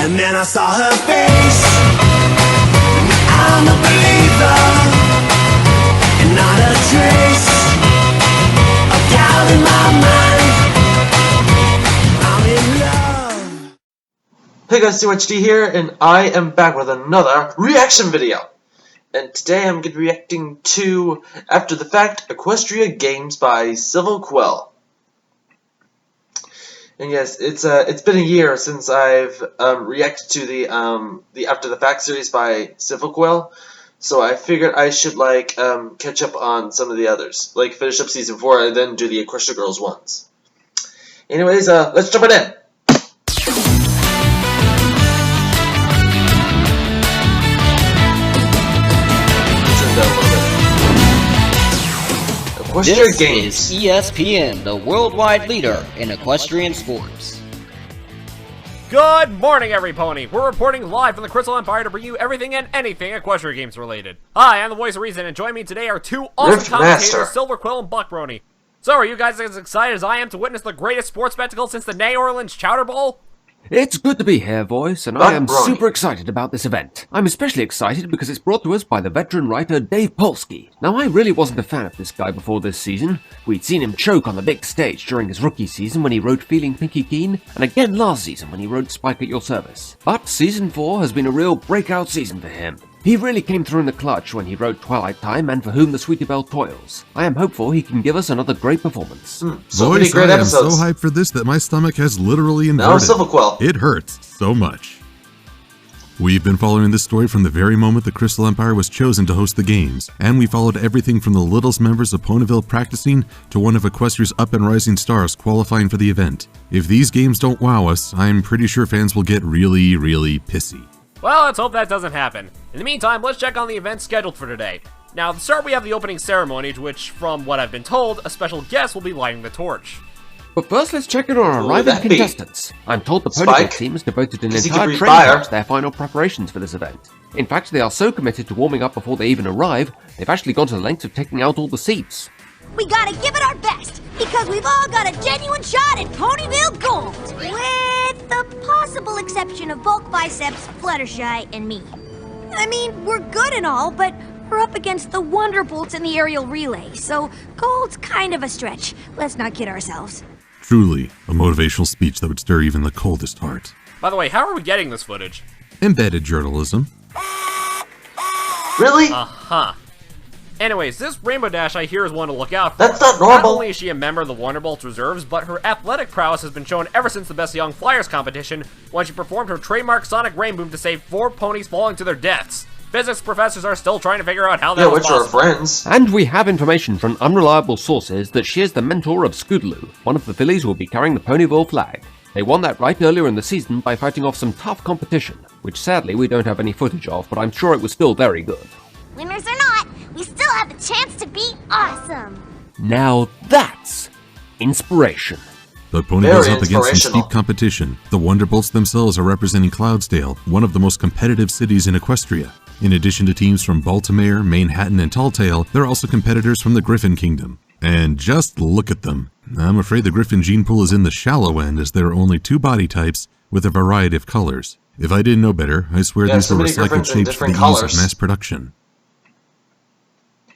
And then I saw her face. I'm a believer, and not a trace of doubt in my mind. I'm in love. Hey guys, CHD here, and I am back with another reaction video. And today I'm going to be reacting to After the Fact Equestria Games by Silver-Quill. And yes, it's been a year since I've reacted to the After the Fact series by Silver-Quill, so I figured I should catch up on some of the others, like finish up season 4 and then do the Equestria Girls ones. Anyways, let's jump it in. This is ESPN, the worldwide leader in equestrian sports. Good morning, every pony. We're reporting live from the Crystal Empire to bring you everything and anything Equestria Games related. Hi, I'm the voice of reason, and joining me today are two awesome commentators, Silver-Quill and Buckbrony. So, are you guys as excited as I am to witness the greatest sports spectacle since the New Orleans Chowder Bowl? It's good to be here, Voice, and I am super excited about this event. I'm especially excited because it's brought to us by the veteran writer Dave Polsky. Now, I really wasn't a fan of this guy before this season. We'd seen him choke on the big stage during his rookie season when he wrote Feeling Pinky Keen, and again last season when he wrote Spike at Your Service. But Season 4 has been a real breakout season for him. He really came through in the clutch when he wrote Twilight Time and For Whom the Sweetie Belle Toils. I am hopeful he can give us another great performance. So many great episodes. I am so hyped for this that my stomach has literally inverted. It hurts so much. We've been following this story from the very moment the Crystal Empire was chosen to host the games, and we followed everything from the littlest members of Ponyville practicing to one of Equestria's up and rising stars qualifying for the event. If these games don't wow us, I'm pretty sure fans will get really, really pissy. Well, let's hope that doesn't happen. In the meantime, let's check on the events scheduled for today. Now, at the start we have the opening ceremony, to which, from what I've been told, a special guest will be lighting the torch. But first, let's check in on our arriving contestants. I'm told the Ponyville team has devoted an entire training camp to their final preparations for this event. In fact, they are so committed to warming up before they even arrive, they've actually gone to the lengths of taking out all the seats. We gotta give it our best, because we've all got a genuine shot at Ponyville Gold! With the possible exception of Bulk Biceps, Fluttershy, and me. I mean, we're good and all, but we're up against the Wonderbolts in the aerial relay, so gold's kind of a stretch. Let's not kid ourselves. Truly, a motivational speech that would stir even the coldest heart. By the way, how are we getting this footage? Embedded journalism. Really? Uh-huh. Anyways, this Rainbow Dash I hear is one to look out for. That's not normal. Not only is she a member of the Wonderbolts Reserves, but her athletic prowess has been shown ever since the Best Young Flyers competition, when she performed her trademark Sonic Rainboom to save 4 ponies falling to their deaths. Physics professors are still trying to figure out how that was possible. Which are friends. And we have information from unreliable sources that she is the mentor of Scootaloo, one of the fillies who will be carrying the Ponyville flag. They won that right earlier in the season by fighting off some tough competition, which sadly we don't have any footage of, but I'm sure it was still very good. Winners or not, we still have the chance to be awesome! Now that's inspiration. The Ponyville's up against some steep competition. The Wonderbolts themselves are representing Cloudsdale, one of the most competitive cities in Equestria. In addition to teams from Baltimore, Manhattan, and Talltale, there are also competitors from the Griffin Kingdom. And just look at them. I'm afraid the Griffin gene pool is in the shallow end, as there are only 2 body types with a variety of colors. If I didn't know better, I swear these were recycled shapes for the ease of mass production.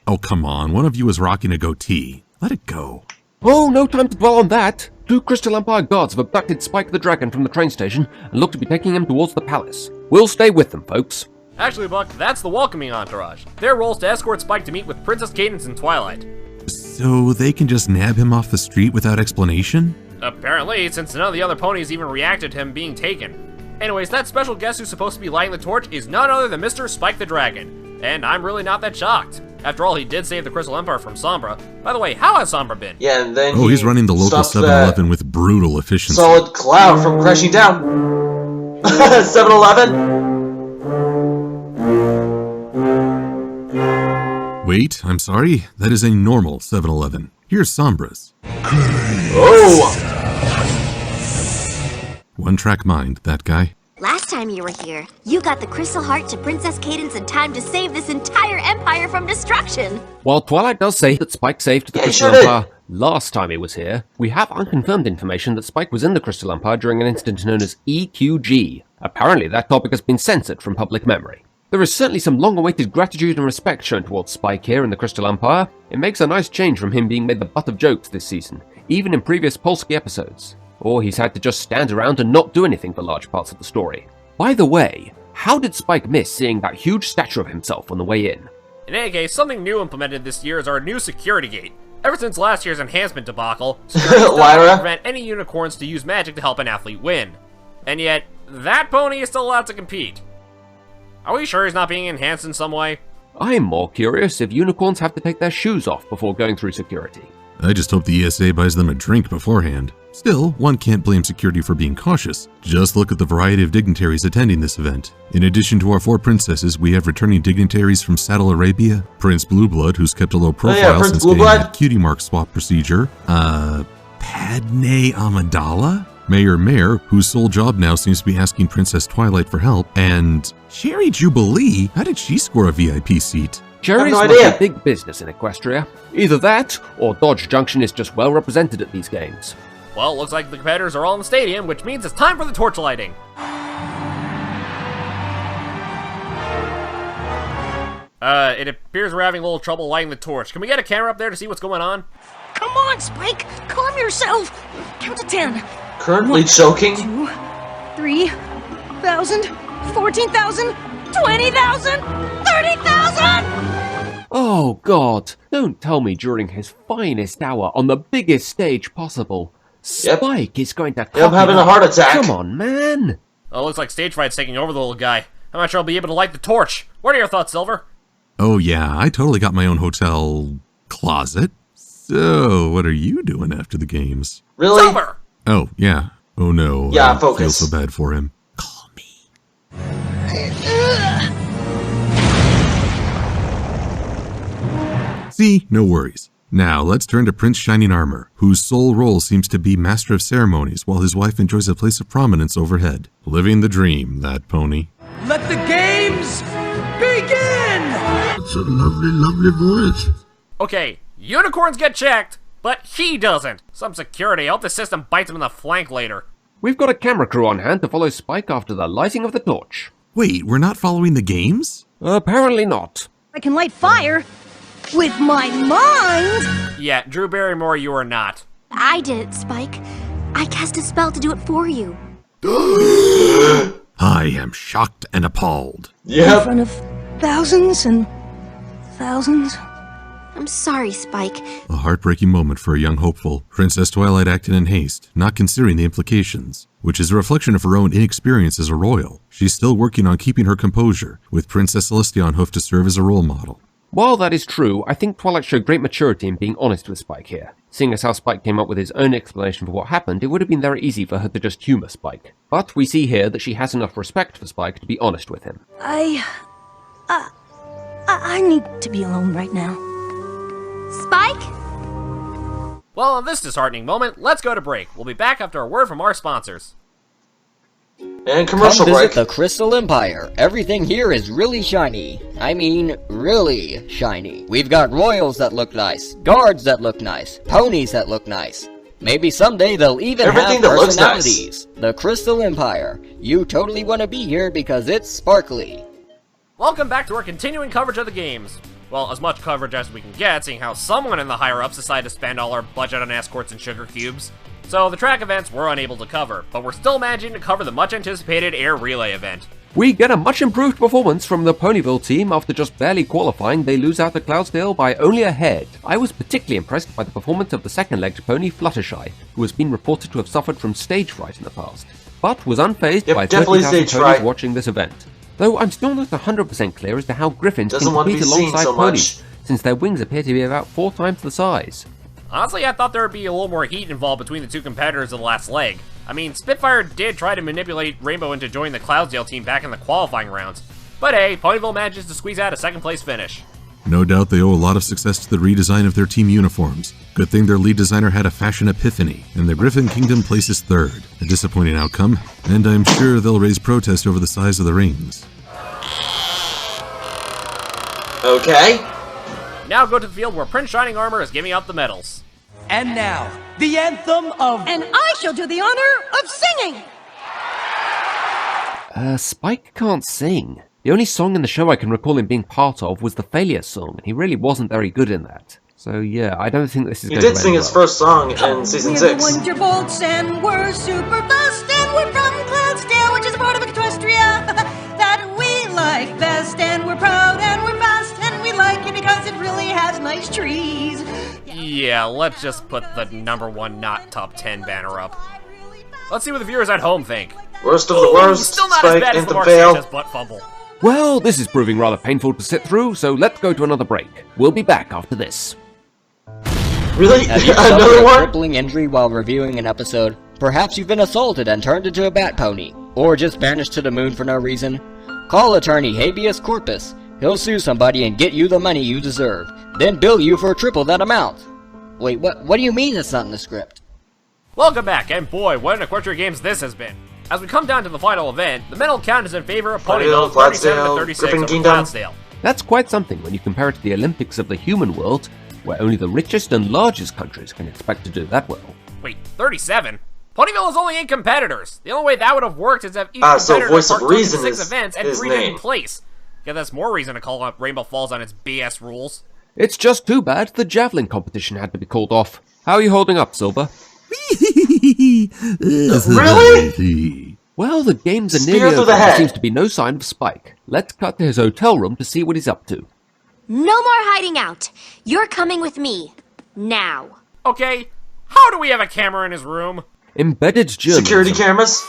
Oh, come on, one of you is rocking a goatee. Let it go. Oh, no time to dwell on that. 2 Crystal Empire guards have abducted Spike the Dragon from the train station and look to be taking him towards the palace. We'll stay with them, folks. Actually, Buck, that's the welcoming entourage. Their role is to escort Spike to meet with Princess Cadance and Twilight. So they can just nab him off the street without explanation? Apparently, since none of the other ponies even reacted to him being taken. Anyways, that special guest who's supposed to be lighting the torch is none other than Mr. Spike the Dragon. And I'm really not that shocked. After all, he did save the Crystal Empire from Sombra. By the way, how has Sombra been? Yeah, and then he's running the local 7-Eleven with brutal efficiency. Solid Cloud from crashing down. 7-Eleven? Wait, I'm sorry. That is a normal 7-Eleven. Here's Sombra's. Oh! One-track mind, that guy. Last time you were here, you got the Crystal Heart to Princess Cadance in time to save this entire empire from destruction. While Twilight does say that Spike saved the Crystal Empire last time he was here, we have unconfirmed information that Spike was in the Crystal Empire during an incident known as EQG. Apparently that topic has been censored from public memory. There is certainly some long-awaited gratitude and respect shown towards Spike here in the Crystal Empire. It makes a nice change from him being made the butt of jokes this season, even in previous Polsky episodes. Or he's had to just stand around and not do anything for large parts of the story. By the way, how did Spike miss seeing that huge statue of himself on the way in? In any case, something new implemented this year is our new security gate. Ever since last year's enhancement debacle, security to prevent any unicorns to use magic to help an athlete win. And yet, that pony is still allowed to compete. Are we sure he's not being enhanced in some way? I'm more curious if unicorns have to take their shoes off before going through security. I just hope the ESA buys them a drink beforehand. Still, one can't blame security for being cautious. Just look at the variety of dignitaries attending this event. In addition to our 4 princesses, we have returning dignitaries from Saddle Arabia, Prince Blueblood, who's kept a low profile since getting that cutie mark swap procedure, Padme Amidala, Mayor Mare, whose sole job now seems to be asking Princess Twilight for help, and Cherry Jubilee. How did she score a VIP seat? Cherry's a big business in Equestria. Either that, or Dodge Junction is just well represented at these games. Well, looks like the competitors are all in the stadium, which means it's time for the torch lighting. It appears we're having a little trouble lighting the torch. Can we get a camera up there to see what's going on? Come on, Spike! Calm yourself! Count to 10. Currently choking. 2, 3,000, 14,000, 20,000, 30,000! Oh god, don't tell me during his finest hour on the biggest stage possible, Spike is going to I'm having a heart attack. Come on, man! Oh, looks like stage fright's taking over the little guy. I'm not sure I'll be able to light the torch. What are your thoughts, Silver? Oh yeah, I totally got my own hotel closet. So, what are you doing after the games? Really? Silver! Oh, yeah. Oh no. Yeah, I focus. feel so bad for him. Call me. See? No worries. Now, let's turn to Prince Shining Armor, whose sole role seems to be Master of Ceremonies while his wife enjoys a place of prominence overhead. Living the dream, that pony. Let the games begin! It's a lovely, lovely voice. Okay, unicorns get checked, but he doesn't. Some security. I hope the system bites him in the flank later. We've got a camera crew on hand to follow Spike after the lighting of the torch. Wait, we're not following the games? Apparently not. I can light fire with my mind! Yeah, Drew Barrymore, you are not. I did it, Spike. I cast a spell to do it for you. I am shocked and appalled. In front of thousands and thousands. I'm sorry, Spike. A heartbreaking moment for a young hopeful. Princess Twilight acted in haste, not considering the implications, which is a reflection of her own inexperience as a royal. She's still working on keeping her composure, with Princess Celestia on hoof to serve as a role model. While that is true, I think Twilight showed great maturity in being honest with Spike here. Seeing as how Spike came up with his own explanation for what happened, it would have been very easy for her to just humour Spike. But we see here that she has enough respect for Spike to be honest with him. I need to be alone right now. Spike? Well, on this disheartening moment, let's go to break. We'll be back after a word from our sponsors. And commercial Come break. visit the Crystal Empire. Everything here is really shiny. I mean, really shiny. We've got royals that look nice, guards that look nice, ponies that look nice. Maybe someday they'll even Everything have that looks personalities. The Crystal Empire. You totally want to be here because it's sparkly. Welcome back to our continuing coverage of the games. Well, as much coverage as we can get, seeing how someone in the higher-ups decided to spend all our budget on escorts and sugar cubes. So the track events we're unable to cover, but we're still managing to cover the much-anticipated air relay event. We get a much improved performance from the Ponyville team. After just barely qualifying, they lose out to Cloudsdale by only a head. I was particularly impressed by the performance of the second-legged pony Fluttershy, who has been reported to have suffered from stage fright in the past, but was unfazed by 30,000 ponies watching this event. Though I'm still not 100% clear as to how griffins can compete alongside ponies, since their wings appear to be about 4 times the size. Honestly, I thought there would be a little more heat involved between the two competitors of the last leg. I mean, Spitfire did try to manipulate Rainbow into joining the Cloudsdale team back in the qualifying rounds. But hey, Ponyville manages to squeeze out a second-place finish. No doubt they owe a lot of success to the redesign of their team uniforms. Good thing their lead designer had a fashion epiphany, and the Griffin Kingdom places third. A disappointing outcome, and I'm sure they'll raise protest over the size of the rings. Okay. Now go to the field where Prince Shining Armor is giving out the medals. And now, the anthem of... And I shall do the honor of singing! Spike can't sing. The only song in the show I can recall him being part of was the Failure song, and he really wasn't very good in that. So yeah, I don't think this is going to end well. He did sing his first song in Season 6. We're the Wonderbolts, and we're super fast, and we're from Cloudsdale, which is a part of Equestria, that we like best, and we're proud, and we're fast, and we like it because it really has nice trees. Yeah, let's just put the #1 not top 10 banner up. Let's see what the viewers at home think. Worst of the worst, still not Spike as bad as the Anthem Mark fail. Sanchez butt fumble. Well, this is proving rather painful to sit through, so let's go to another break. We'll be back after this. Really? Have you Another suffered a one? crippling injury while reviewing an episode? Perhaps you've been assaulted and turned into a bat pony, or just banished to the moon for no reason? Call attorney habeas corpus. He'll sue somebody and get you the money you deserve, then bill you for triple that amount. Wait, what do you mean it's not in the script? Welcome back, and boy, what an Equestria Games this has been. As we come down to the final event, the medal count is in favor of Ponyville 37-36 over Cloudsdale. That's quite something when you compare it to the Olympics of the human world, where only the richest and largest countries can expect to do that well. Wait, 37? Ponyville has only 8 competitors. The only way that would have worked is if each competitor Voice of partook in Reason 6 is events and his 3 didn't name. place. Yeah, that's more reason to call up Rainbow Falls on its BS rules. It's just too bad the javelin competition had to be called off. How are you holding up, Silver? Really? Well, the games are Spear nearly through over. the There head. seems to be no sign of Spike. Let's cut to his hotel room to see what he's up to. No more hiding out. You're coming with me. Now. Okay, how do we have a camera in his room? Embedded journalism. Security cameras?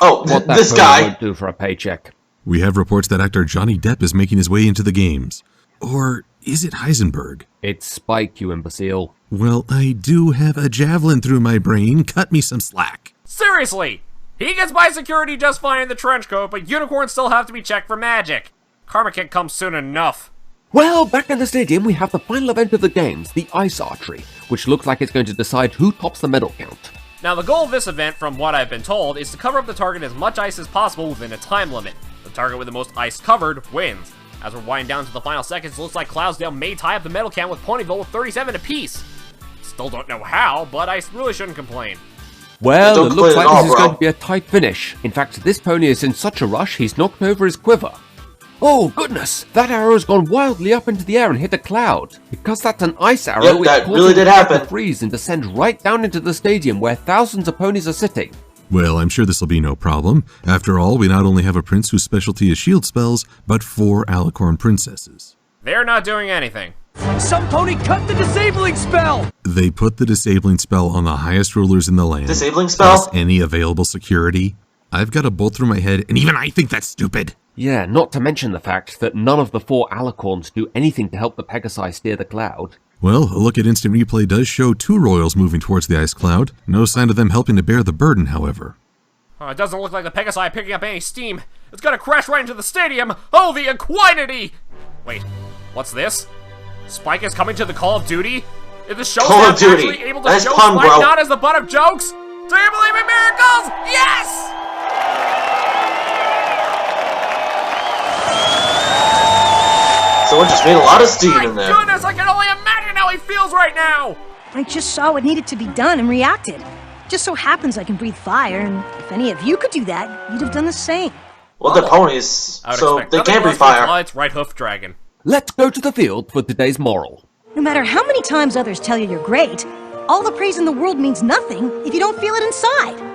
Oh, What that this pony guy. won't do for a paycheck. We have reports that actor Johnny Depp is making his way into the games. Or is it Heisenberg? It's Spike, you imbecile. Well, I do have a javelin through my brain. Cut me some slack. Seriously! He gets by security just fine in the trench coat, but unicorns still have to be checked for magic. Karma can't come soon enough. Well, back in the stadium, we have the final event of the games, the ice archery, which looks like it's going to decide who tops the medal count. Now, the goal of this event, from what I've been told, is to cover up the target as much ice as possible within a time limit. The target with the most ice covered wins. As we're winding down to the final seconds, it looks like Cloudsdale may tie up the medal count with Ponyville with 37 apiece. Still don't know how, but I really shouldn't complain. Well, Don't it looks complain like at all, this is bro. going to be a tight finish. In fact, this pony is in such a rush, he's knocked over his quiver. Oh, goodness! That arrow's gone wildly up into the air and hit a cloud. Because that's an ice arrow, Yep, it's that causing really it did to happen. freeze and descend right down into the stadium where thousands of ponies are sitting. Well, I'm sure this will be no problem. After all, we not only have a prince whose specialty is shield spells, but 4 alicorn princesses. They're not doing anything. Some pony cut the disabling spell! They put the disabling spell on the highest rulers in the land. Disabling spell? Plus any available security. I've got a bolt through my head, and even I think that's stupid. Yeah, not to mention the fact that none of the 4 alicorns do anything to help the Pegasi steer the cloud. Well, a look at instant replay does show 2 royals moving towards the ice cloud. No sign of them helping to bear the burden, however. Oh, it doesn't look like the Pegasi picking up any steam. It's gonna crash right into the stadium. Oh, the equinity! Wait, what's this? Spike is coming to the Call of Duty? Is the show Call of staff Duty. actually able to Nice show pun, Spike bro. not as the butt of jokes? Do you believe in miracles? Yes! Someone just made a lot of steam My in there. goodness, I can only imagine how he feels right now! I just saw what needed to be done and reacted. Just so happens I can breathe fire, and if any of you could do that, you'd have done the same. Well, they're ponies, I would so expect they nothing can breathe less than fire. Twilight's right hoof dragon. Let's go to the field for today's moral. No matter how many times others tell you you're great, all the praise in the world means nothing if you don't feel it inside.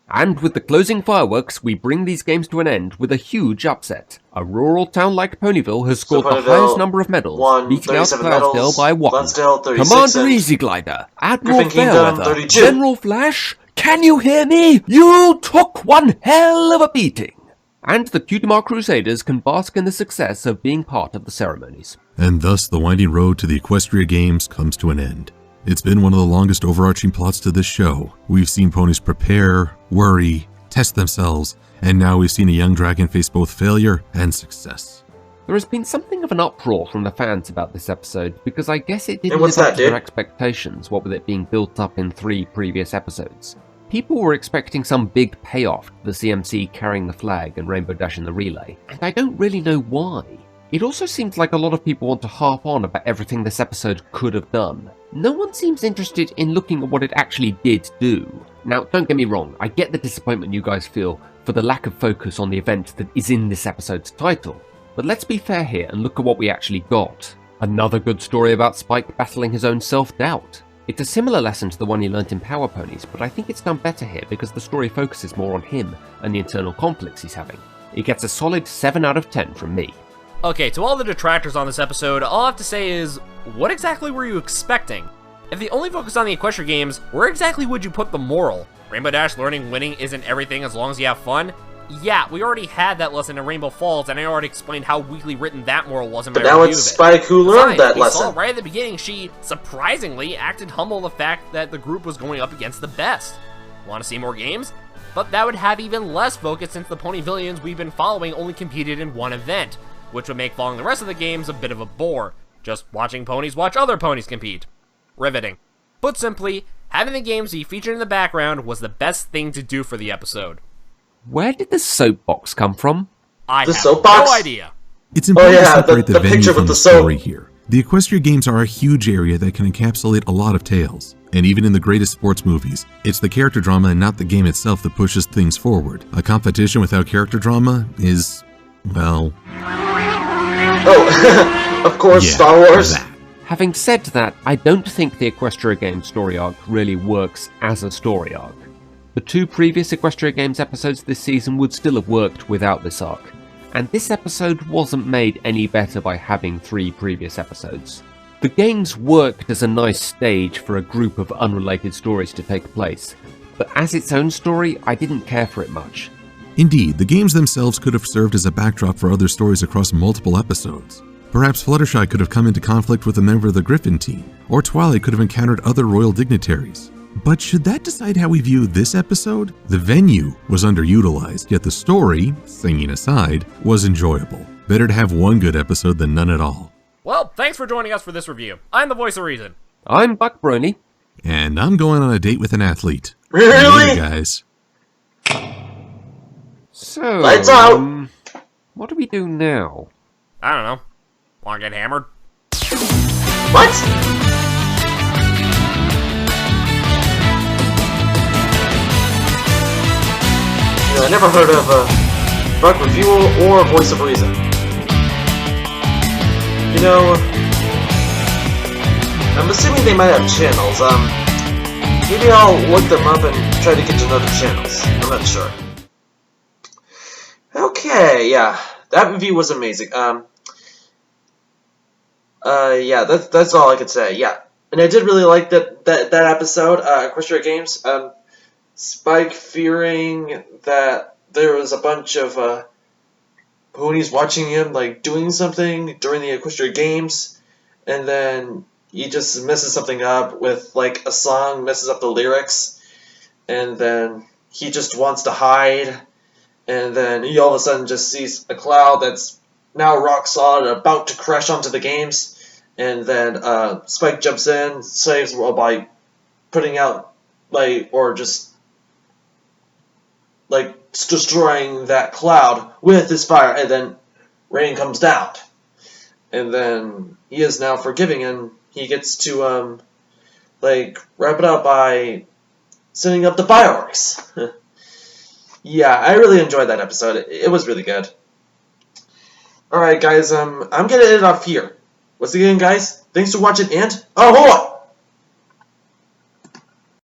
And with the closing fireworks, we bring these games to an end with a huge upset. A rural town like Ponyville has scored the Ponyville highest number of medals, won beating out 37 Cloudsdale medals, by 1. Cloudsdale 36, Commander and Easy Glider, Admiral Griffin Kingdom Fairweather, 32. General Flash, can you hear me? You took one hell of a beating! And the Cutemar Crusaders can bask in the success of being part of the ceremonies. And thus the winding road to the Equestria Games comes to an end. It's been one of the longest overarching plots to this show. We've seen ponies prepare, worry, test themselves, and now we've seen a young dragon face both failure and success. There has been something of an uproar from the fans about this episode, because I guess it didn't Hey, what's live up that, to their dude? expectations, what with it being built up in 3 previous episodes. People were expecting some big payoff to the CMC carrying the flag and Rainbow Dash in the relay, and I don't really know why. It also seems like a lot of people want to harp on about everything this episode could have done. No one seems interested in looking at what it actually did do. Now, don't get me wrong, I get the disappointment you guys feel for the lack of focus on the event that is in this episode's title, but let's be fair here and look at what we actually got. Another good story about Spike battling his own self-doubt. It's a similar lesson to the one he learnt in Power Ponies, but I think it's done better here because the story focuses more on him and the internal conflicts he's having. It gets a solid 7 out of 10 from me. Okay, to all the detractors on this episode, all I have to say is, what exactly were you expecting? If they only focused on the Equestria games, where exactly would you put the moral? Rainbow Dash learning winning isn't everything as long as you have fun? Yeah, we already had that lesson in Rainbow Falls, and I already explained how weakly written that moral was in my review of it. But now it's Spike who learned that lesson. Saw right at the beginning, she, surprisingly, acted humble the fact that the group was going up against the best. Want to see more games? But that would have even less focus since the Pony Villains we've been following only competed in one event, which would make following the rest of the games a bit of a bore. Just watching ponies watch other ponies compete. Riveting. Put simply, having the games be featured in the background was the best thing to do for the episode. Where did the soapbox come from? I have no idea. It's important to separate the venue from the story here. The Equestria games are a huge area that can encapsulate a lot of tales. And even in the greatest sports movies, it's the character drama and not the game itself that pushes things forward. A competition without character drama is, well... Oh, of course, Star Wars. Having said that, I don't think the Equestria Games story arc really works as a story arc. The 2 previous Equestria Games episodes this season would still have worked without this arc, and this episode wasn't made any better by having 3 previous episodes. The games worked as a nice stage for a group of unrelated stories to take place, but as its own story, I didn't care for it much. Indeed, the games themselves could have served as a backdrop for other stories across multiple episodes. Perhaps Fluttershy could have come into conflict with a member of the Griffin team, or Twilight could have encountered other royal dignitaries. But should that decide how we view this episode? The venue was underutilized, yet the story, singing aside, was enjoyable. Better to have one good episode than none at all. Well, thanks for joining us for this review. I'm the voice of reason. I'm Buck Brony. And I'm going on a date with an athlete. Really? Later, guys. So, lights out. What do we do now? I don't know. Wanna get hammered? What? I never heard of Buck Review or Voice of Reason. You know, I'm assuming they might have channels. Maybe I'll look them up and try to get to know the channels. I'm not sure. Okay, yeah, that review was amazing. Yeah, that's all I could say. Yeah, and I did really like that episode, Equestria Games. Spike fearing that there was a bunch of ponies watching him, like, doing something during the Equestria Games, and then he just messes something up with, like, a song, messes up the lyrics, and then he just wants to hide, and then he all of a sudden just sees a cloud that's now rock solid, about to crash onto the games, and then Spike jumps in, saves the world by putting out, like, or just, like, destroying that cloud with his fire, and then rain comes down. And then he is now forgiving, and he gets to, like, wrap it up by sending up the fireworks. Yeah, I really enjoyed that episode. It was really good. Alright, guys, I'm gonna end it off here. Once again, guys, thanks for watching, and... Oh, hold on!